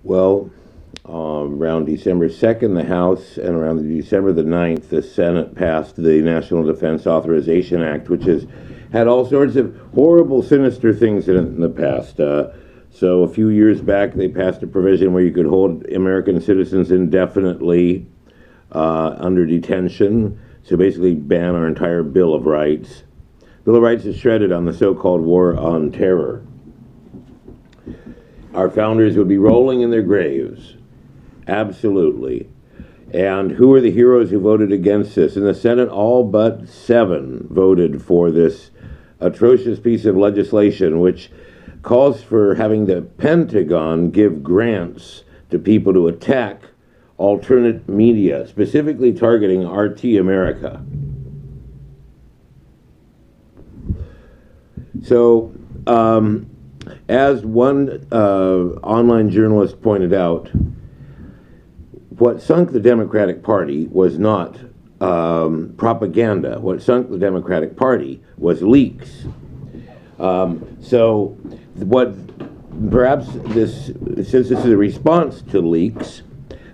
Well, around December 2nd, the House, and around December the 9th, the Senate passed the National Defense Authorization Act, which has had all sorts of horrible, sinister things in it in the past. So a few years back, they passed a provision where you could hold American citizens indefinitely under detention, so basically ban our entire Bill of Rights. Bill of Rights is shredded on the so-called War on Terror. Our founders would be rolling in their graves. Absolutely. And who are the heroes who voted against this? In the Senate, all but 7 voted for this atrocious piece of legislation, which calls for having the Pentagon give grants to people to attack alternate media, specifically targeting RT America. So, as one online journalist pointed out, what sunk the Democratic Party was not propaganda. What sunk the Democratic Party was leaks. So, what perhaps since this is a response to leaks,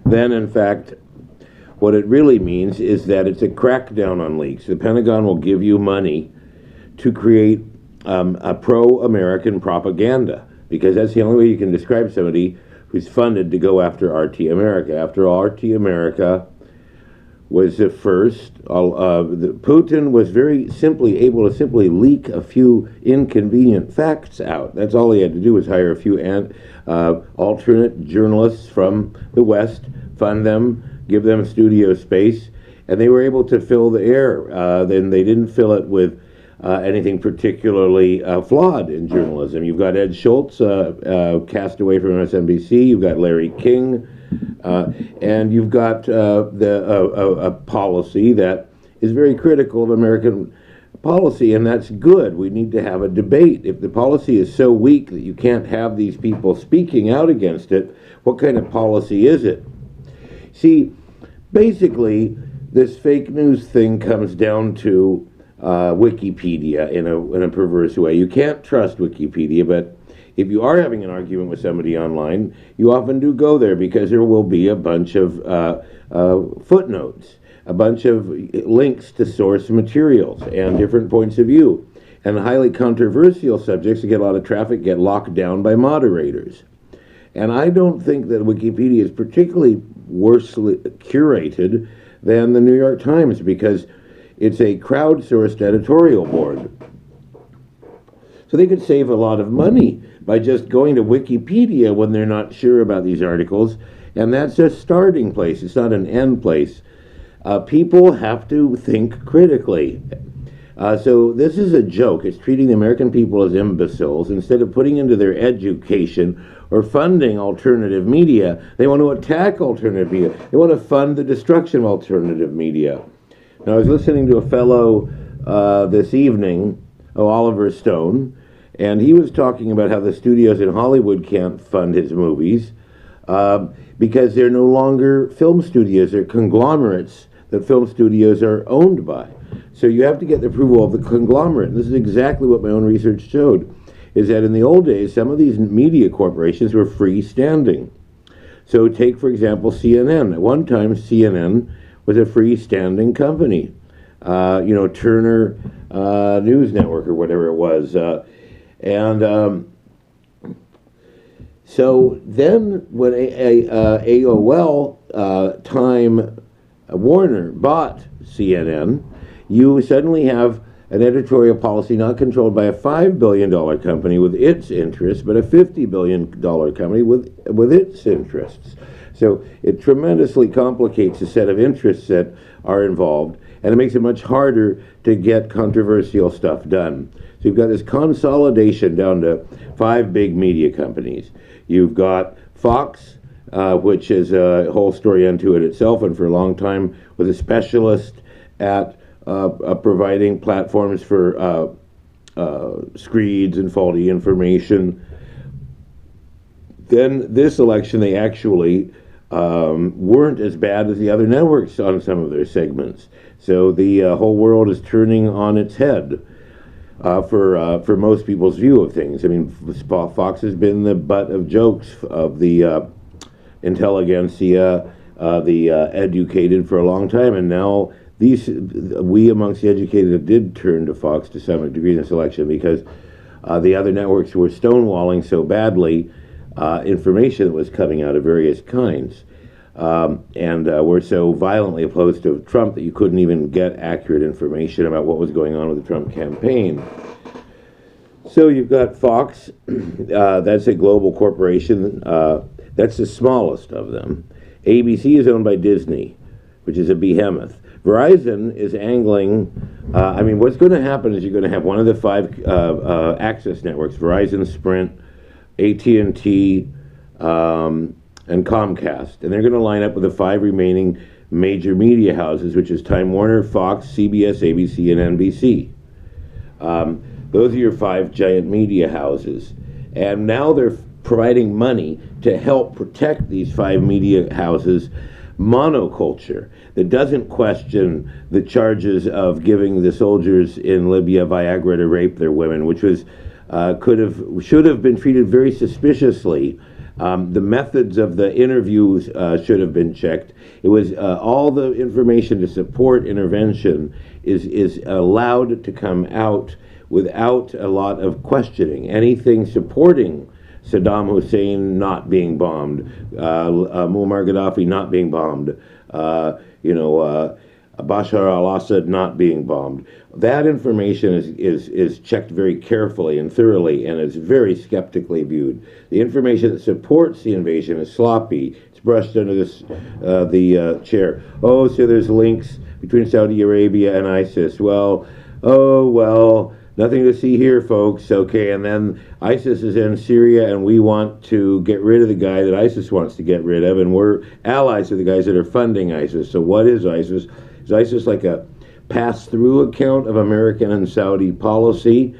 then in fact, what it really means is that it's a crackdown on leaks. The Pentagon will give you money to create a pro-American propaganda, because that's the only way you can describe somebody who's funded to go after RT America. After all, RT America was the first. Putin was very simply able to simply leak a few inconvenient facts out. That's all he had to do, was hire a few alternate journalists from the West, fund them, give them studio space, and they were able to fill the air. Then they didn't fill it with anything particularly flawed in journalism. You've got Ed Schultz, cast away from MSNBC. You've got Larry King, and you've got a policy that is very critical of American policy, and that's good. We need to have a debate. If the policy is so weak that you can't have these people speaking out against it, what kind of policy is it? See, basically, this fake news thing comes down to Wikipedia in a perverse way. You can't trust Wikipedia, but if you are having an argument with somebody online, you often do go there, because there will be a bunch of footnotes, a bunch of links to source materials and different points of view. And highly controversial subjects that get a lot of traffic get locked down by moderators. And I don't think that Wikipedia is particularly worse curated than the New York Times, because it's a crowdsourced editorial board. So they could save a lot of money by just going to Wikipedia when they're not sure about these articles, and that's a starting place. It's not an end place. People have to think critically. So this is a joke. It's treating the American people as imbeciles. Instead of putting into their education or funding alternative media, they want to attack alternative media. They want to fund the destruction of alternative media. Now, I was listening to a fellow this evening, Oliver Stone, and he was talking about how the studios in Hollywood can't fund his movies because they're no longer film studios. They're conglomerates that film studios are owned by. So you have to get the approval of the conglomerate. This is exactly what my own research showed, is that in the old days, some of these media corporations were freestanding. So take, for example, CNN. At one time, CNN was a freestanding company. Turner News Network or whatever it was. So then when AOL, Time Warner bought CNN, you suddenly have an editorial policy not controlled by a $5 billion company with its interests, but a $50 billion company with its interests. So it tremendously complicates the set of interests that are involved, and it makes it much harder to get controversial stuff done. So you've got this consolidation down to 5 big media companies. You've got Fox, which is a whole story unto it itself, and for a long time was a specialist at providing platforms for screeds and faulty information. Then this election, they actually weren't as bad as the other networks on some of their segments. So the whole world is turning on its head for most people's view of things. I mean, Fox has been the butt of jokes of the intelligentsia, the educated for a long time, and now we amongst the educated did turn to Fox to some degree in this election because the other networks were stonewalling so badly information that was coming out of various kinds. And were so violently opposed to Trump that you couldn't even get accurate information about what was going on with the Trump campaign. So you've got Fox, that's a global corporation, that's the smallest of them. ABC is owned by Disney, which is a behemoth. Verizon is angling, what's going to happen is you're going to have one of the five access networks, Verizon, Sprint, AT&T, and Comcast, and they're going to line up with the five remaining major media houses, which is Time Warner, Fox, CBS, ABC, and NBC. Those are your five giant media houses, and now they're providing money to help protect these five media houses' monoculture that doesn't question the charges of giving the soldiers in Libya Viagra to rape their women, which was should have been treated very suspiciously. The methods of the interviews should have been checked. It was all the information to support intervention is allowed to come out without a lot of questioning. Anything supporting Saddam Hussein not being bombed, Muammar Gaddafi not being bombed, Bashar al-Assad not being bombed. That information is checked very carefully and thoroughly, and is very skeptically viewed. The information that supports the invasion is sloppy. It's brushed under the chair. Oh, so there's links between Saudi Arabia and ISIS. Well, nothing to see here, folks. Okay, and then ISIS is in Syria, and we want to get rid of the guy that ISIS wants to get rid of, and we're allies of the guys that are funding ISIS. So what is ISIS? Is ISIS like a pass-through account of American and Saudi policy?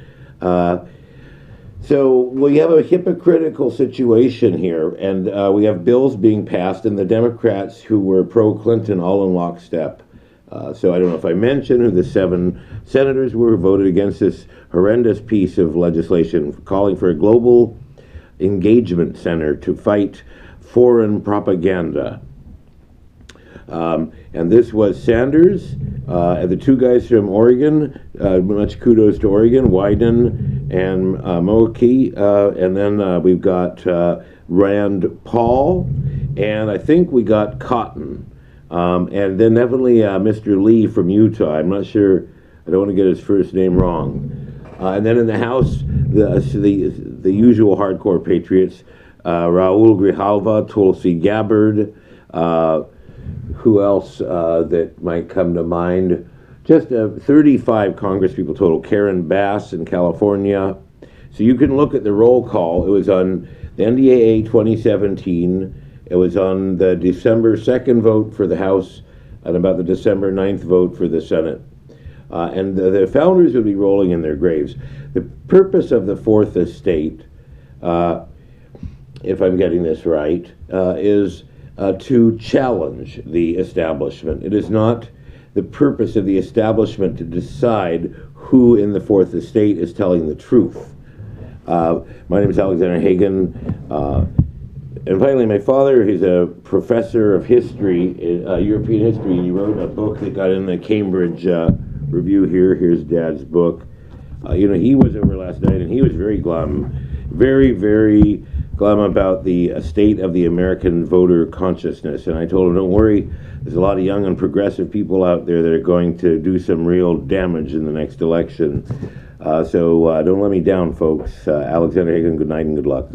So we have a hypocritical situation here, and we have bills being passed, and the Democrats who were pro-Clinton all in lockstep. So I don't know if I mentioned who the 7 senators were who voted against this horrendous piece of legislation calling for a global engagement center to fight foreign propaganda. And this was Sanders, and the two guys from Oregon, much kudos to Oregon, Wyden and Moakey, and then we've got Rand Paul, and I think we got Cotton. And then definitely Mr. Lee from Utah. I'm not sure, I don't want to get his first name wrong. And then in the House, the usual hardcore patriots, Raul Grijalva, Tulsi Gabbard, who else that might come to mind? Just 35 congresspeople total. Karen Bass in California. So you can look at the roll call. It was on the NDAA 2017. It was on the December 2nd vote for the House and about the December 9th vote for the Senate. And the founders would be rolling in their graves. The purpose of the Fourth Estate, if I'm getting this right, is to challenge the establishment. It is not the purpose of the establishment to decide who in the Fourth Estate is telling the truth. My name is Alexander Hagan. And finally, my father, he's a professor of history, European history, and he wrote a book that got in the Cambridge Review here. Here's Dad's book. He was over last night, and he was very glum, very, very glum about the state of the American voter consciousness. And I told him, don't worry, there's a lot of young and progressive people out there that are going to do some real damage in the next election. So don't let me down, folks. Alexander Hagan, good night and good luck.